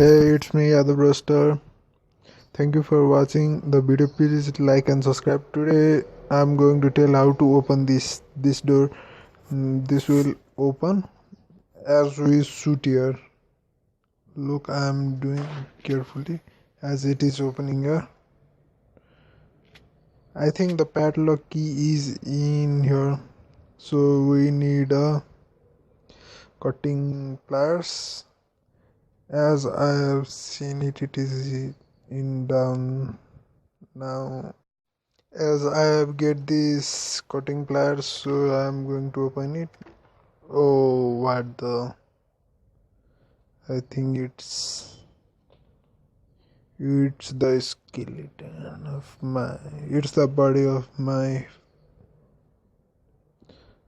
Hey, it's me, Yadav Roaster. Thank you for watching the video. Please like and subscribe. Today, I'm going to tell how to open this door. This will open as we shoot here. Look, I'm doing carefully as it is opening here. I think the padlock key is in here, so we need a cutting pliers. As I have seen it, it is in down now. As I have get this cutting pliers, so I am going to open it. Oh, what the? I think it's the skeleton of my. It's the body of my.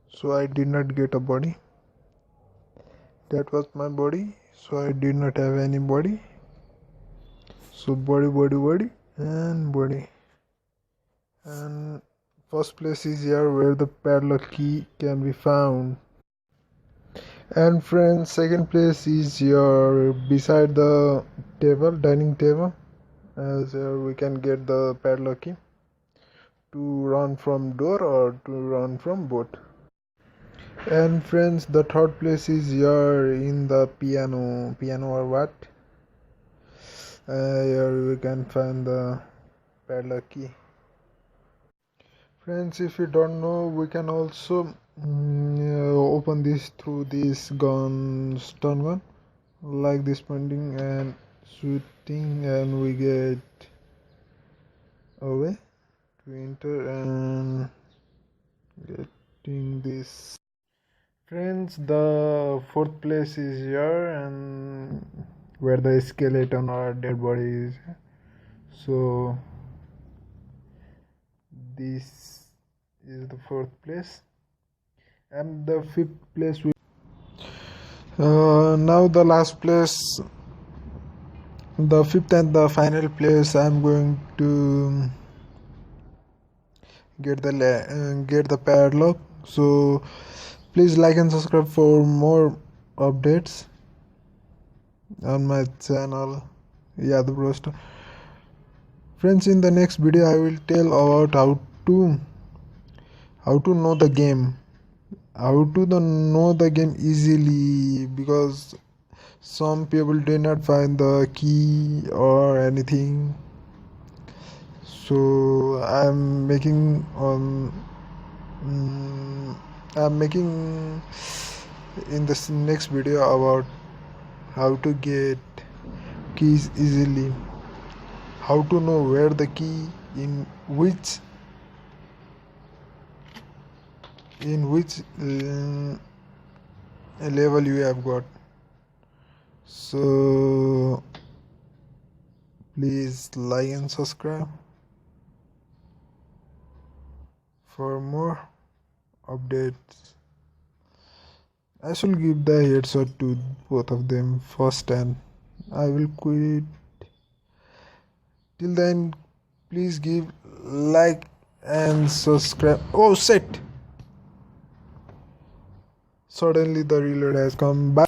So I did not get a body. That was my body. So I did not have any body. So body, and body. And first place is here where the padlock key can be found. And friends, second place is here beside the table, dining table, as here we can get the padlock key to run from door or to run from boat. And friends, the third place is here in the piano or what, here we can find the padlock key. Friends, if you don't know, we can also open this through this stun gun, like this, pointing and shooting, and we get away to enter and getting this. Friends, the fourth place is here and where the skeleton or dead body is. So this is the fourth place, and the fifth place now the last place, the fifth and the final place. I'm going to get the padlock. So please like and subscribe for more updates on my channel, Yadav Roaster. Friends, in the next video I will tell about how to know the game, know the game easily, because some people do not find the key or anything. So I'm making in this next video about how to get keys easily, how to know where the key in which level you have got. So please like and subscribe for more updates. I should give the headshot to both of them first, and I will quit. Till then, please give like and subscribe. Oh shit! Suddenly the reload has come. Bye.